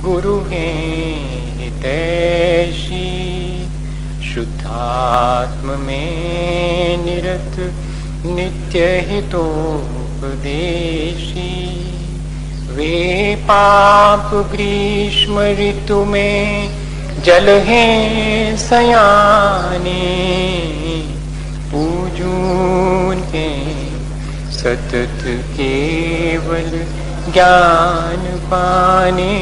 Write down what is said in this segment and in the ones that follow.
गुरु हैं हितैषी, शुद्धात्म में निरत नित्य हितोपदेशी। वे पाप ग्रीष्म ऋतु में जल हैं सयाने, पूजून के सतत केवल ज्ञान पाने,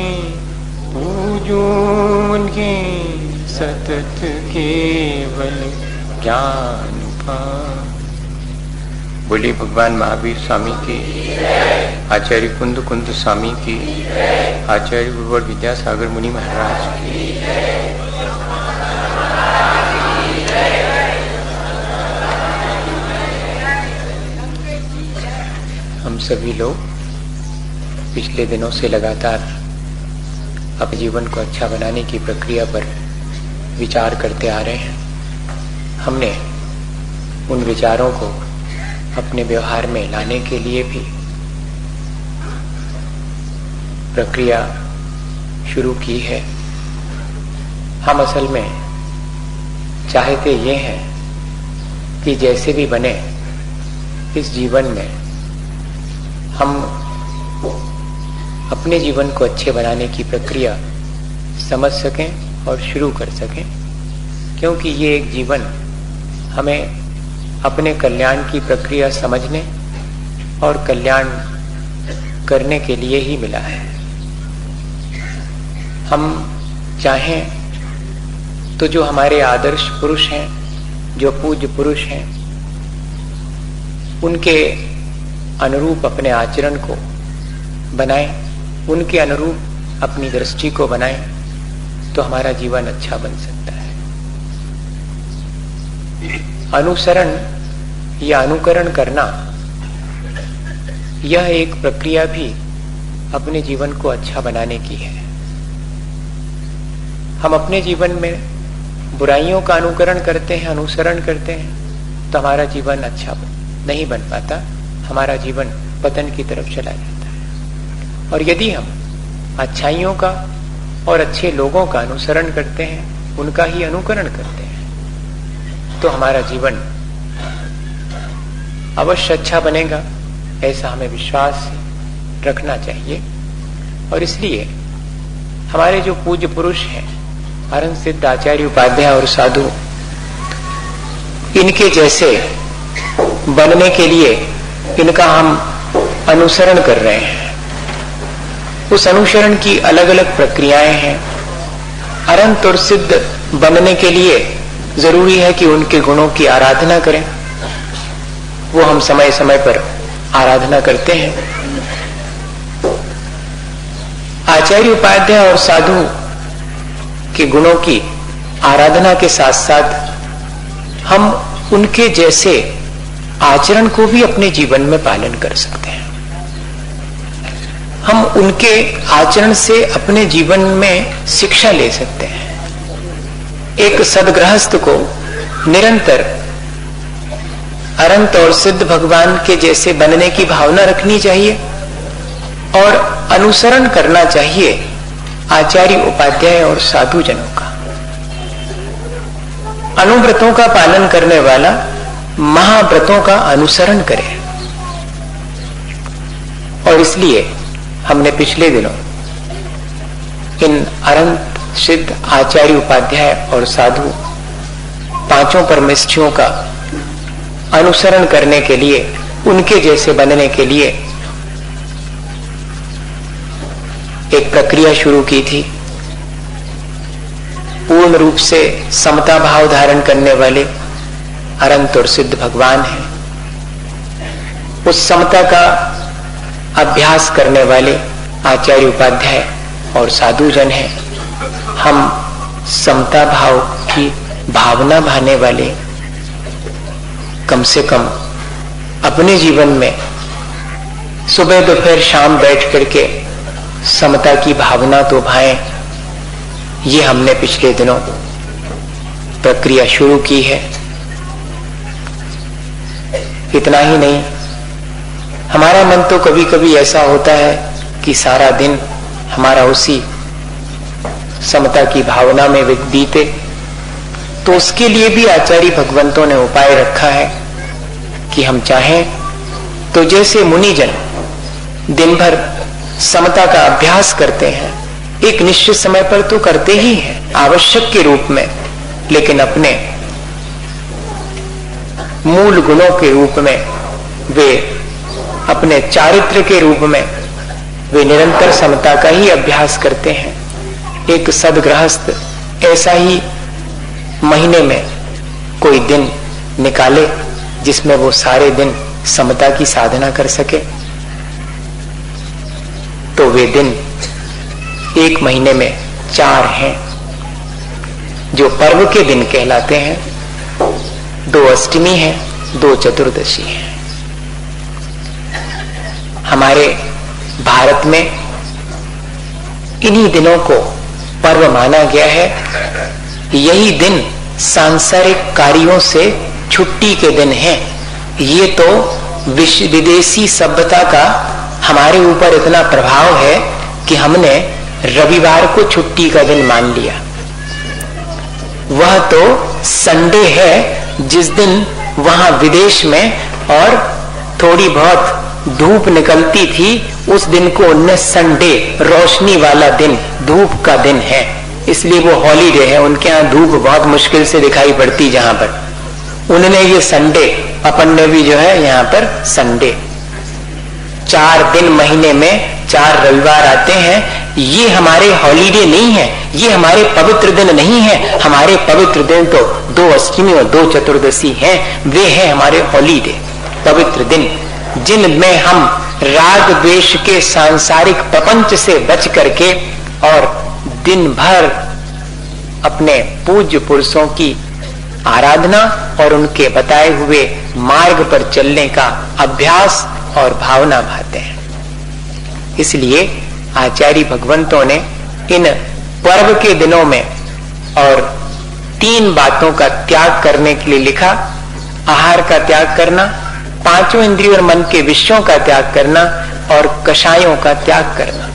पूजून के सतत केवल ज्ञान पाने। बोलिए भगवान महावीर स्वामी की, आचार्य कुंद कुंद स्वामी की, आचार्य गुरुवर विद्यासागर मुनि महाराज की। हम सभी लोग पिछले दिनों से लगातार अपने जीवन को अच्छा बनाने की प्रक्रिया पर विचार करते आ रहे हैं। हमने उन विचारों को अपने व्यवहार में लाने के लिए भी प्रक्रिया शुरू की है। हम असल में चाहते ये हैं कि जैसे भी बने इस जीवन में हम अपने जीवन को अच्छे बनाने की प्रक्रिया समझ सकें और शुरू कर सकें, क्योंकि ये एक जीवन हमें अपने कल्याण की प्रक्रिया समझने और कल्याण करने के लिए ही मिला है। हम चाहें तो जो हमारे आदर्श पुरुष हैं, जो पूज्य पुरुष हैं, उनके अनुरूप अपने आचरण को बनाएं, उनके अनुरूप अपनी दृष्टि को बनाएं, तो हमारा जीवन अच्छा बन सकता है। अनुसरण या अनुकरण करना, यह एक प्रक्रिया भी अपने जीवन को अच्छा बनाने की है। हम अपने जीवन में बुराइयों का अनुकरण करते हैं, अनुसरण करते हैं, तो हमारा जीवन अच्छा नहीं बन पाता, हमारा जीवन पतन की तरफ चला जाता है। और यदि हम अच्छाइयों का और अच्छे लोगों का अनुसरण करते हैं, उनका ही अनुकरण करते हैं, तो हमारा जीवन अवश्य अच्छा बनेगा, ऐसा हमें विश्वास रखना चाहिए। और इसलिए हमारे जो पूज्य पुरुष हैं, अरहंत सिद्ध आचार्य उपाध्याय और साधु, इनके जैसे बनने के लिए इनका हम अनुसरण कर रहे हैं। उस अनुसरण की अलग अलग प्रक्रियाएं हैं। अरहंत और सिद्ध बनने के लिए जरूरी है कि उनके गुणों की आराधना करें। वो हम समय समय पर आराधना करते हैं। आचार्य उपाध्याय और साधु के गुणों की आराधना के साथ साथ हम उनके जैसे आचरण को भी अपने जीवन में पालन कर सकते हैं। हम उनके आचरण से अपने जीवन में शिक्षा ले सकते हैं। एक सद्गृहस्थ को निरंतर अरहंत और सिद्ध भगवान के जैसे बनने की भावना रखनी चाहिए और अनुसरण करना चाहिए आचार्य उपाध्याय और साधु जनों का। अनुव्रतों का पालन करने वाला महाव्रतों का अनुसरण करे। और इसलिए हमने पिछले दिनों इन अरहंत सिद्ध आचार्य उपाध्याय और साधु पांचों परमेष्ठियों का अनुसरण करने के लिए, उनके जैसे बनने के लिए एक प्रक्रिया शुरू की थी। पूर्ण रूप से समता भाव धारण करने वाले अरहंत और सिद्ध भगवान हैं। उस समता का अभ्यास करने वाले आचार्य उपाध्याय और साधु जन हैं। हम समता भाव की भावना भाने वाले कम से कम अपने जीवन में सुबह दोपहर शाम बैठ करके समता की भावना तो भाएं। ये हमने पिछले दिनों प्रक्रिया शुरू की है। इतना ही नहीं, हमारा मन तो कभी कभी ऐसा होता है कि सारा दिन हमारा उसी समता की भावना में बीते, तो उसके लिए भी आचार्य भगवंतों ने उपाय रखा है कि हम चाहें तो जैसे मुनिजन दिन भर समता का अभ्यास करते हैं, एक निश्चित समय पर तो करते ही हैं आवश्यक के रूप में, लेकिन अपने मूल गुणों के रूप में, वे अपने चारित्र के रूप में वे निरंतर समता का ही अभ्यास करते हैं। एक सद्गृहस्थ ऐसा ही महीने में कोई दिन निकाले जिसमें वो सारे दिन समता की साधना कर सके, तो वे दिन एक महीने में 4 हैं जो पर्व के दिन कहलाते हैं। 2 अष्टमी है, 2 चतुर्दशी है। हमारे भारत में इन्हीं दिनों को पर्व माना गया है। यही दिन सांसारिक कार्यों से छुट्टी के दिन हैं। ये तो विदेशी सभ्यता का हमारे ऊपर इतना प्रभाव है कि हमने रविवार को छुट्टी का दिन मान लिया। वह तो संडे है जिस दिन वहां विदेश में और थोड़ी बहुत धूप निकलती थी, उस दिन को उनने संडे, रोशनी वाला दिन, धूप का दिन है, इसलिए वो हॉलीडे है। उनके यहाँ धूप बहुत मुश्किल से दिखाई पड़ती, जहां पर उन्होंने ये संडे, अपन ने भी जो है यहाँ पर संडे। 4 दिन महीने में 4 रविवार आते हैं। ये हमारे हॉलीडे नहीं है, ये हमारे पवित्र दिन नहीं है। हमारे पवित्र दिन तो 2 अष्टमी और 2 चतुर्दशी हैं, वे हैं हमारे हॉलीडे, पवित्र दिन, जिनमें हम राग द्वेष के सांसारिक प्रपंच से बच करके और दिन भर अपने पूज्य पुरुषों की आराधना और उनके बताए हुए मार्ग पर चलने का अभ्यास और भावना भाते हैं। इसलिए आचार्य भगवंतों ने इन पर्व के दिनों में और 3 बातों का त्याग करने के लिए लिखा। आहार का त्याग करना, 5 इंद्रियों और मन के विषयों का त्याग करना और कषायों का त्याग करना।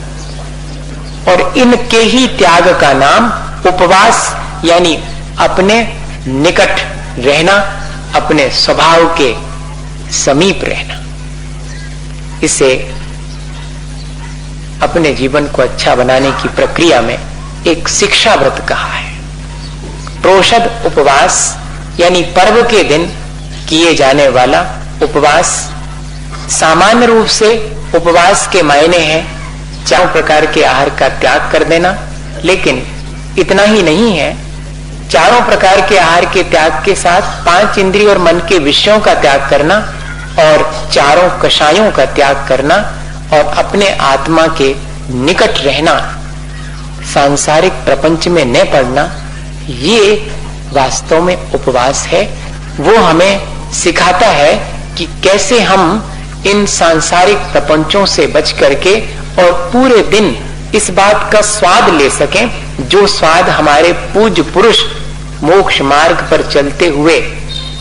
और इनके ही त्याग का नाम उपवास, यानी अपने निकट रहना, अपने स्वभाव के समीप रहना। इसे अपने जीवन को अच्छा बनाने की प्रक्रिया में एक शिक्षा व्रत कहा है। प्रोषद उपवास यानी पर्व के दिन किए जाने वाला उपवास। सामान्य रूप से उपवास के मायने हैं 4 प्रकार के आहार का त्याग कर देना, लेकिन इतना ही नहीं है। 4 प्रकार के आहार के त्याग के साथ 5 इंद्रिय और मन के विषयों का त्याग करना और 4 कषायों का त्याग करना और अपने आत्मा के निकट रहना, सांसारिक प्रपंच में न पड़ना, ये वास्तव में उपवास है। वो हमें सिखाता है कि कैसे हम इन सांसारिक प्रपंचों से बच करके और पूरे दिन इस बात का स्वाद ले सकें जो स्वाद हमारे पूज्य पुरुष मोक्ष मार्ग पर चलते हुए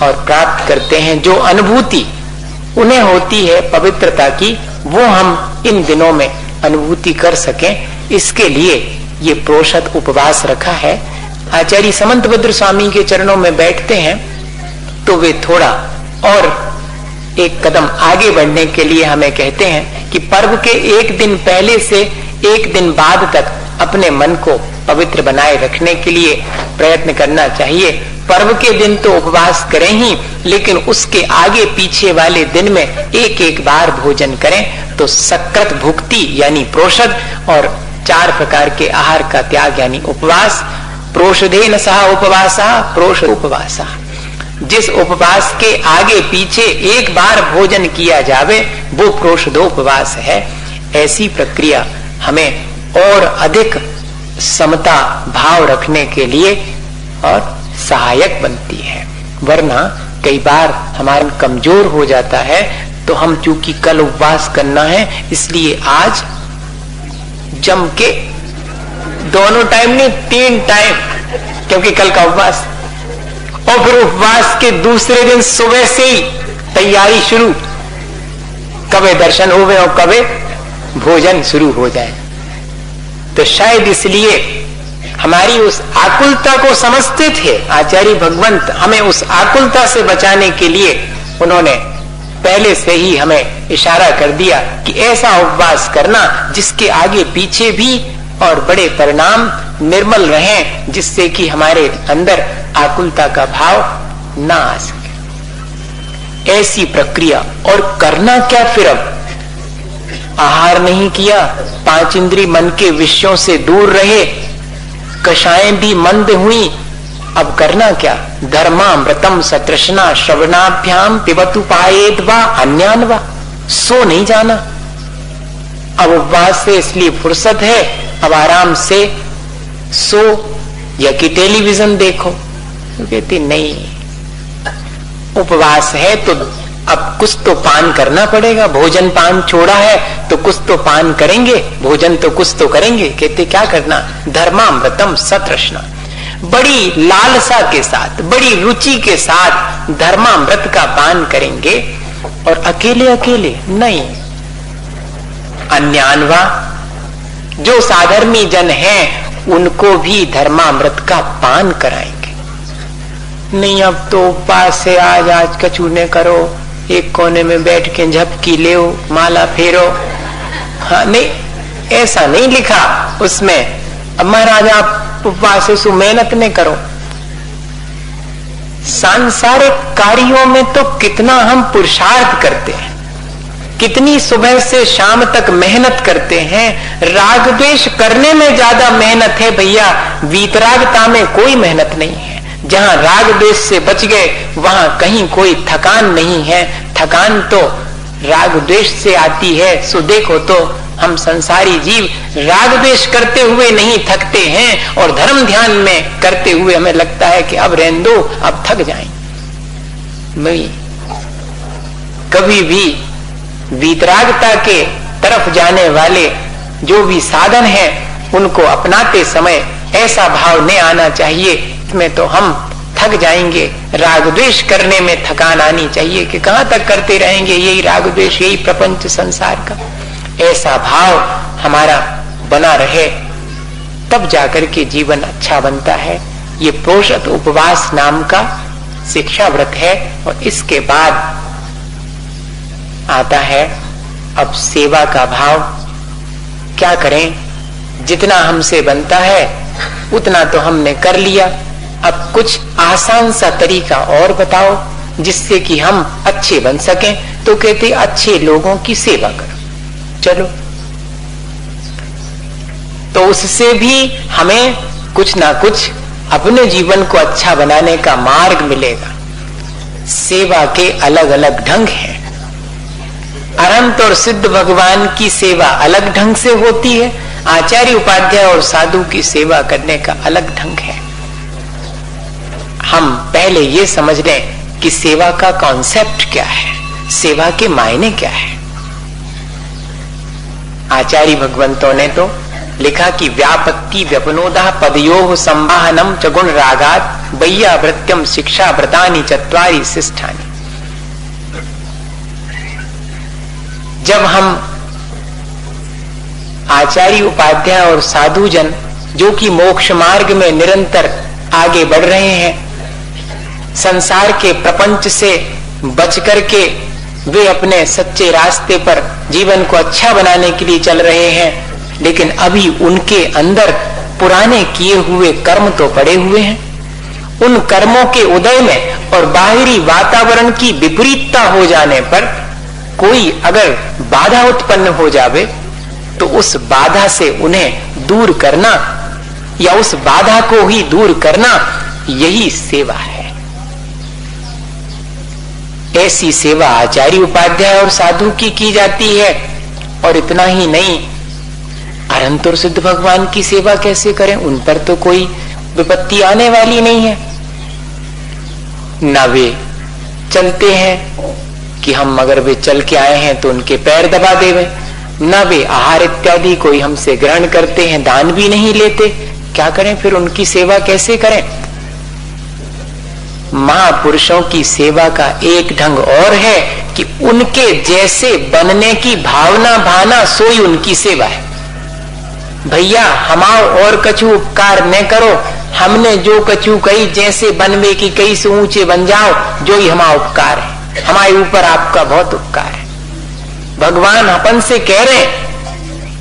और प्राप्त करते हैं, जो अनुभूति उन्हें होती है पवित्रता की, वो हम इन दिनों में अनुभूति कर सकें। इसके लिए ये प्रोषद उपवास रखा है। आचार्य समंतभद्र स्वामी के चरणों में बैठते हैं तो वे थोड़ा और एक कदम आगे बढ़ने के लिए हमें कहते हैं कि पर्व के 1 दिन पहले से 1 दिन बाद तक अपने मन को पवित्र बनाए रखने के लिए प्रयत्न करना चाहिए। पर्व के दिन तो उपवास करें ही, लेकिन उसके आगे पीछे वाले दिन में एक बार भोजन करें तो सकृत भुक्ति यानी प्रोषद और 4 प्रकार के आहार का त्याग यानी उपवास। प्रोषधेन सह उपवासा प्रोषद उपवासा। जिस उपवास के आगे पीछे एक बार भोजन किया जावे वो प्रोषदोपवास है। ऐसी प्रक्रिया हमें और अधिक समता भाव रखने के लिए और सहायक बनती है। वरना कई बार हमारा कमजोर हो जाता है तो हम चूंकि कल उपवास करना है इसलिए आज जम के दोनों टाइम नहीं 3 टाइम, क्योंकि कल का उपवास, और फिर उपवास के दूसरे दिन सुबह से ही तैयारी शुरू, कब दर्शन हो गए और कब भोजन शुरू हो जाए। तो शायद इसलिए हमारी उस आकुलता को समझते थे आचार्य भगवंत। हमें उस आकुलता से बचाने के लिए उन्होंने पहले से ही हमें इशारा कर दिया कि ऐसा उपवास करना जिसके आगे पीछे भी और बड़े परिणाम निर्मल रहें, जिससे कि हमारे अंदर आकुलता का भाव ना आ सके। ऐसी प्रक्रिया। और करना क्या फिर? अब आहार नहीं किया, 5 इंद्रिय मन के विषयों से दूर रहे, कषाएं भी मंद हुई, अब करना क्या? धर्मामृतम सतृष्णा श्रवणाभ्याम पिबतु पायेद वा अन्यान वा। सो नहीं जाना। अब उपवास से इसलिए फुर्सत है, अब आराम से सो या कि टेलीविजन देखो। तो कहती नहीं, उपवास है तो अब कुछ तो पान करना पड़ेगा। भोजन पान छोड़ा है तो कुछ तो पान करेंगे, भोजन तो कुछ तो करेंगे। कहते क्या करना? धर्मामृतम सतृष्णा, बड़ी लालसा के साथ, बड़ी रुचि के साथ धर्मामृत का पान करेंगे। और अकेले अकेले नहीं, अन्यान्वा, जो साधर्मी जन हैं उनको भी धर्मामृत का पान कराएंगे। नहीं अब तो उपवास से आज कचूने करो, एक कोने में बैठ के झपकी ले, माला फेरो। हाँ नहीं, ऐसा नहीं लिखा उसमें। अब महाराज आप उपवास से मेहनत नहीं करो। सांसारिक कार्यों में तो कितना हम पुरुषार्थ करते हैं, कितनी सुबह से शाम तक मेहनत करते हैं। राग द्वेष करने में ज्यादा मेहनत है भैया, वीतरागता में कोई मेहनत नहीं है। जहां राग द्वेष से बच गए वहां कहीं कोई थकान नहीं है। थकान तो राग द्वेष से आती है। सो देखो तो हम संसारी जीव राग द्वेष करते हुए नहीं थकते हैं, और धर्म ध्यान में करते हुए हमें लगता है कि अब रहने दो, अब थक जाएंगे। नहीं, कभी भी वीतरागता के तरफ जाने वाले जो भी साधन हैं उनको अपनाते समय ऐसा भाव नहीं आना चाहिए इसमें तो हम थक जाएंगे। राग द्वेष करने में थकान आनी चाहिए कि कहां तक करते रहेंगे यही राग द्वेष, यही प्रपंच संसार का। ऐसा भाव हमारा बना रहे तब जाकर के जीवन अच्छा बनता है। ये पोषक उपवास नाम का शिक्षा व्रत है। और इसके बाद आता है अब सेवा का भाव। क्या करें? जितना हमसे बनता है उतना तो हमने कर लिया, अब कुछ आसान सा तरीका और बताओ जिससे कि हम अच्छे बन सकें। तो कहते अच्छे लोगों की सेवा करो। चलो, तो उससे भी हमें कुछ ना कुछ अपने जीवन को अच्छा बनाने का मार्ग मिलेगा। सेवा के अलग अलग ढंग हैं। अनंत और सिद्ध भगवान की सेवा अलग ढंग से होती है, आचार्य उपाध्याय और साधु की सेवा करने का अलग ढंग है। हम पहले ये समझ लें कि सेवा का कॉन्सेप्ट क्या है, सेवा के मायने क्या है। आचार्य भगवंतों ने तो लिखा कि व्यापत्ति व्यपनोदा पदयोः संवाहनम च गुण रागात वैयावृत्यम शिक्षा व्रतानि चत्वारि शिष्ठानि। जब हम आचार्य उपाध्याय और साधु जन जो कि मोक्ष मार्ग में निरंतर आगे बढ़ रहे हैं, संसार के प्रपंच से बच करके वे अपने सच्चे रास्ते पर जीवन को अच्छा बनाने के लिए चल रहे हैं, लेकिन अभी उनके अंदर पुराने किए हुए कर्म तो पड़े हुए हैं। उन कर्मों के उदय में और बाहरी वातावरण की विपरीतता हो जाने पर कोई अगर बाधा उत्पन्न हो जावे तो उस बाधा से उन्हें दूर करना या उस बाधा को ही दूर करना, यही सेवा है। ऐसी सेवा आचार्य उपाध्याय और साधु की जाती है। और इतना ही नहीं, अनंत और सिद्ध भगवान की सेवा कैसे करें? उन पर तो कोई विपत्ति आने वाली नहीं है। ना वे चलते हैं कि हम अगर वे चल के आए हैं तो उनके पैर दबा देवे, ना वे आहार इत्यादि कोई हमसे ग्रहण करते हैं, दान भी नहीं लेते। क्या करें फिर? उनकी सेवा कैसे करें? महापुरुषों की सेवा का एक ढंग और है कि उनके जैसे बनने की भावना भाना, सोई उनकी सेवा है। भैया हमाओ और कछु उपकार न करो, हमने जो कछु कही जैसे बनवे की कई से ऊंचे बन जाओ, जो ही हमारा उपकार है, हमारे ऊपर आपका बहुत उपकार है। भगवान अपन से कह रहे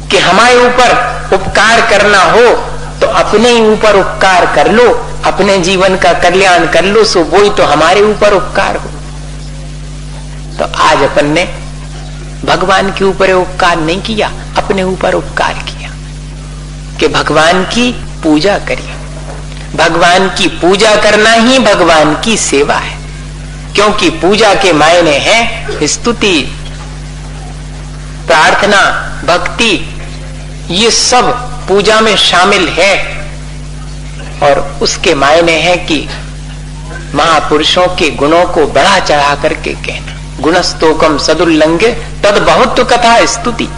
कि हमारे ऊपर उपकार करना हो तो अपने ही ऊपर उपकार कर लो, अपने जीवन का कल्याण कर लो, सो वो ही तो हमारे ऊपर उपकार हो। तो आज अपन ने भगवान के ऊपर उपकार नहीं किया, अपने ऊपर उपकार किया कि भगवान की पूजा करिए। भगवान की पूजा करना ही भगवान की सेवा है, क्योंकि पूजा के मायने हैं स्तुति, प्रार्थना, भक्ति, ये सब पूजा में शामिल है। और उसके मायने हैं कि महापुरुषों के गुणों को बढ़ा चढ़ा करके कहना। गुणस्तोकम सदुल्लंघ्य तद बहुत कथा स्तुति।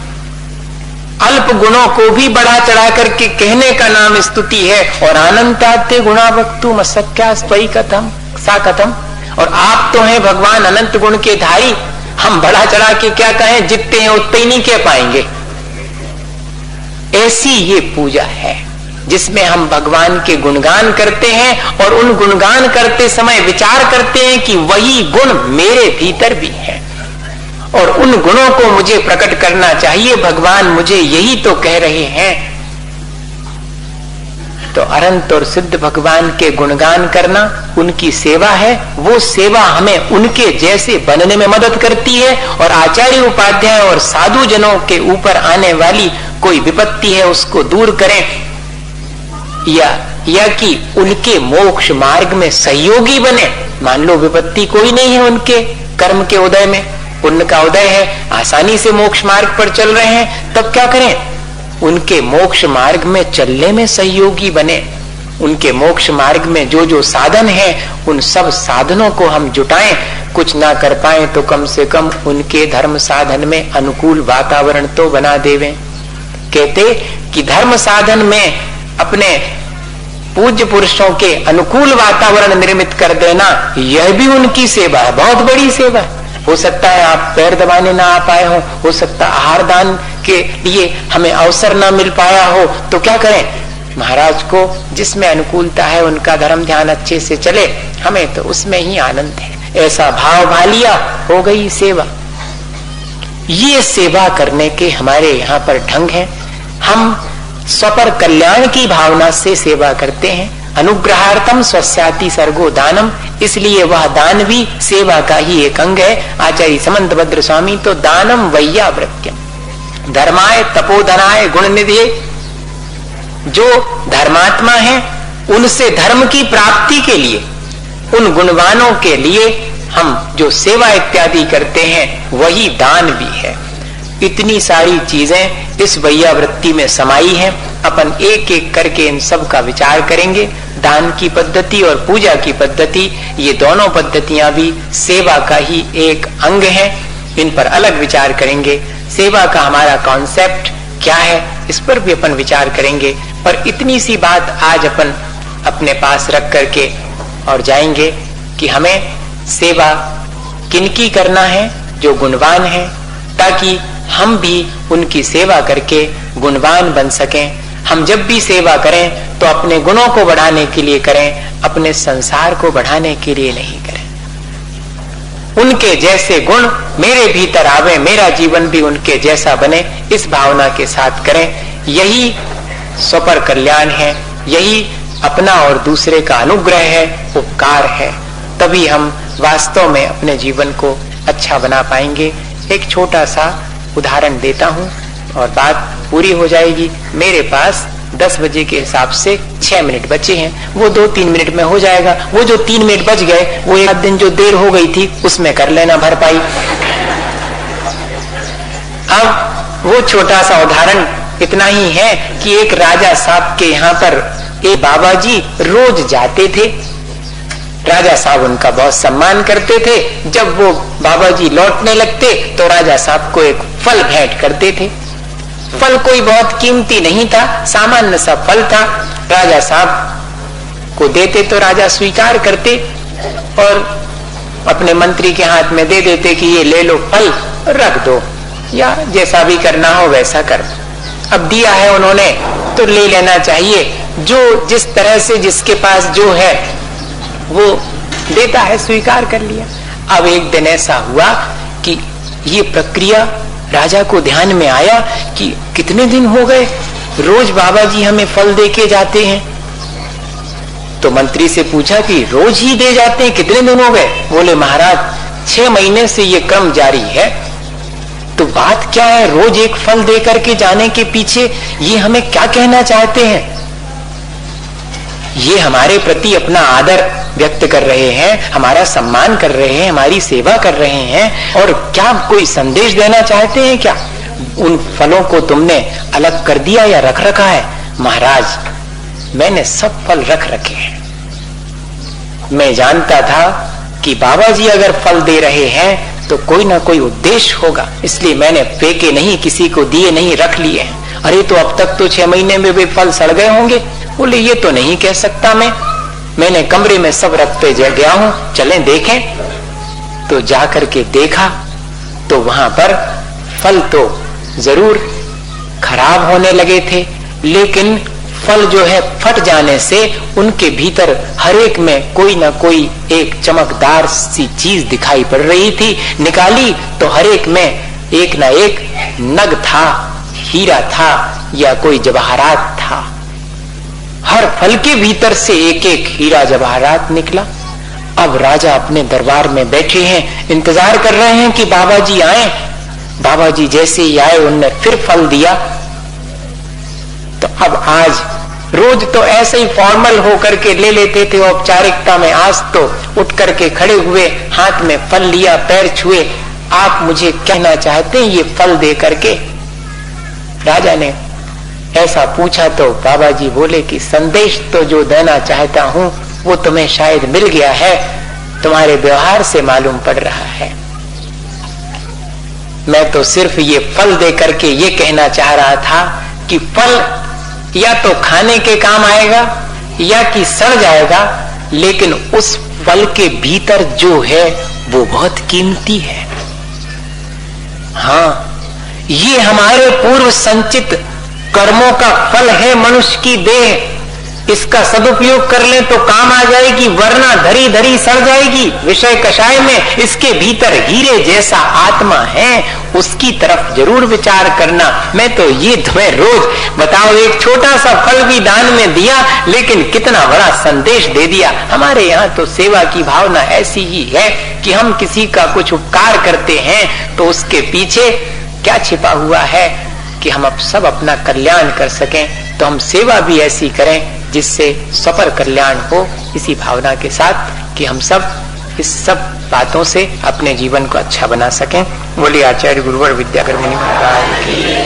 अल्प गुणों को भी बढ़ा चढ़ा करके कहने का नाम स्तुति है। और अनंताते गुणा वक्तुम असख्या स्वयं कथम सा कथम। और आप तो हैं भगवान अनंत गुण के धारी, हम बढ़ा चढ़ा के क्या कहें, जितने हैं उतने ही नहीं कह पाएंगे। ऐसी ये पूजा है जिसमें हम भगवान के गुणगान करते हैं और उन गुणगान करते समय विचार करते हैं कि वही गुण मेरे भीतर भी है और उन गुणों को मुझे प्रकट करना चाहिए। भगवान मुझे यही तो कह रहे हैं। तो अनंत और सिद्ध भगवान के गुणगान करना उनकी सेवा है। वो सेवा हमें उनके जैसे बनने में मदद करती है। और आचार्य उपाध्याय और साधु जनों के ऊपर आने वाली कोई विपत्ति है उसको दूर करें, या कि उनके मोक्ष मार्ग में सहयोगी बने। मान लो विपत्ति कोई नहीं है उनके कर्म के उदय में, पुण्य का उदय है, आसानी से मोक्ष मार्ग पर चल रहे हैं, तब क्या करें, उनके मोक्ष मार्ग में चलने में सहयोगी बने। उनके मोक्ष मार्ग में जो जो साधन है उन सब साधनों को हम जुटाएं। कुछ ना कर पाए तो कम से कम उनके धर्म साधन में अनुकूल वातावरण तो बना देवें। कहते कि धर्म साधन में अपने पूज्य पुरुषों के अनुकूल वातावरण निर्मित कर देना, यह भी उनकी सेवा है, बहुत बड़ी सेवा है। हो सकता है आप पैर दबाने ना आ पाए हो सकता आहार दान के लिए हमें अवसर ना मिल पाया हो, तो क्या करें, महाराज को जिसमें अनुकूलता है उनका धर्म ध्यान अच्छे से चले, हमें तो उसमें ही आनंद है। ऐसा भाव भा लिया, हो गई सेवा। ये सेवा करने के हमारे यहाँ पर ढंग है। हम स्वपर कल्याण की भावना से सेवा करते हैं। अनुग्रहार्थम स्वस्याति सर्गो दानम, इसलिए वह दान भी सेवा का ही एक अंग है। आचार्य समंत भद्र स्वामी तो दानम वैयावृत्यम धर्माय तपोधनाय गुण निधि, जो धर्मात्मा है उनसे धर्म की प्राप्ति के लिए, उन गुणवानों के लिए हम जो सेवा इत्यादि करते हैं वही दान भी है। इतनी सारी चीजें इस वैयावृत्ति में समाई हैं। अपन एक एक करके इन सब का विचार करेंगे। दान की पद्धति और पूजा की पद्धति, ये दोनों पद्धतियां भी सेवा का ही एक अंग है। इन पर अलग विचार करेंगे। सेवा का हमारा कॉन्सेप्ट क्या है, इस पर भी अपन विचार करेंगे। पर इतनी सी बात आज अपन अपने पास रख करके और जाएंगे कि हमें सेवा किनकी करना है, जो गुणवान है, ताकि हम भी उनकी सेवा करके गुणवान बन सकें। हम जब भी सेवा करें तो अपने गुणों को बढ़ाने के लिए करें, अपने संसार को बढ़ाने के लिए नहीं करें। उनके जैसे गुण मेरे भीतर आवे, मेरा जीवन भी उनके जैसा बने, इस भावना के साथ करें। यही स्वपर कल्याण है, यही अपना और दूसरे का अनुग्रह है, उपकार है। तभी हम वास्तव में अपने जीवन को अच्छा बना पाएंगे। एक छोटा सा उदाहरण देता हूँ और बात पूरी हो जाएगी। मेरे पास 10 बजे के हिसाब से 6 मिनट बचे हैं, वो 2-3 मिनट में हो जाएगा। वो जो 3 मिनट बच गए, वो एक दिन जो देर हो गई थी उसमें कर लेना भरपाई। अब वो छोटा सा उदाहरण इतना ही है कि एक राजा साहब के यहाँ पर एक बाबा जी रोज जाते थे। राजा साहब उनका बहुत सम्मान करते थे। जब वो बाबा जी लौटने लगते तो राजा साहब को एक फल भेंट करते थे। फल कोई बहुत कीमती नहीं था, सामान्य सा फल था। राजा साहब को देते तो राजा स्वीकार करते और अपने मंत्री के हाथ में दे देते कि ये ले लो फल, रख दो, या जैसा भी करना हो वैसा कर। अब दिया है उन्होंने तो ले लेना चाहिए, जो जिस तरह से जिसके पास जो है वो देता है, स्वीकार कर लिया। अब एक दिन ऐसा हुआ कि ये प्रक्रिया राजा को ध्यान में आया कि कितने दिन हो गए रोज बाबा जी हमें फल दे के जाते हैं। तो मंत्री से पूछा कि रोज ही दे जाते हैं, कितने दिन हो गए? बोले महाराज 6 महीने से ये क्रम जारी है। तो बात क्या है, रोज एक फल दे करके जाने के पीछे ये हमें क्या कहना चाहते हैं? ये हमारे प्रति अपना आदर व्यक्त कर रहे हैं, हमारा सम्मान कर रहे हैं, हमारी सेवा कर रहे हैं, और क्या कोई संदेश देना चाहते हैं क्या? उन फलों को तुमने अलग कर दिया या रख रखा है? महाराज मैंने सब फल रख रखे हैं। मैं जानता था कि बाबा जी अगर फल दे रहे हैं तो कोई ना कोई उद्देश्य होगा, इसलिए मैंने फेंके नहीं, किसी को दिए नहीं, रख लिए हैं। अरे तो अब तक तो 6 महीने में भी फल सड़ गए होंगे। बोले ये तो नहीं कह सकता मैंने कमरे में सब रखते गया हूं, चलें देखें। तो जाकर के देखा तो वहां पर फल तो जरूर खराब होने लगे थे, लेकिन फल जो है फट जाने से उनके भीतर हर एक में कोई ना कोई एक चमकदार सी चीज दिखाई पड़ रही थी। निकाली तो हर एक में एक ना एक नग था, हीरा था या कोई जवाहरात था। हर फल के भीतर से एक एक हीरा जवाहरात निकला। अब राजा अपने दरबार में बैठे हैं, इंतजार कर रहे हैं कि बाबा जी आए। बाबा जी जैसे ही आए उनने फिर फल दिया। तो अब आज रोज तो ऐसे ही फॉर्मल होकर के ले लेते थे औपचारिकता में, आज तो उठ करके खड़े हुए, हाथ में फल लिया, पैर छुए। आप मुझे कहना चाहते हैं ये फल दे करके? राजा ने ऐसा पूछा तो बाबा जी बोले कि संदेश तो जो देना चाहता हूं वो तुम्हें शायद मिल गया है, तुम्हारे व्यवहार से मालूम पड़ रहा है। मैं तो सिर्फ ये फल दे करके ये कहना चाह रहा था कि फल या तो खाने के काम आएगा या कि सड़ जाएगा, लेकिन उस फल के भीतर जो है वो बहुत कीमती है। हाँ, ये हमारे पूर्व संचित कर्मों का फल है, मनुष्य की देह। इसका सदुपयोग कर ले तो काम आ जाएगी, वरना धरी धरी सड़ जाएगी विषय कषाय में। इसके भीतर हीरे जैसा आत्मा है, उसकी तरफ जरूर विचार करना। मैं तो ये तुम्हें रोज बताओ, एक छोटा सा फल भी दान में दिया, लेकिन कितना बड़ा संदेश दे दिया। हमारे यहाँ तो सेवा की भावना ऐसी ही है कि हम किसी का कुछ उपकार करते हैं तो उसके पीछे क्या छिपा हुआ है कि हम अब सब अपना कल्याण कर सकें। तो हम सेवा भी ऐसी करें जिससे सफल कल्याण हो, इसी भावना के साथ कि हम सब इस सब बातों से अपने जीवन को अच्छा बना सकें। बोलिए आचार्य गुरुवर विद्याकर मुनि महाराज की।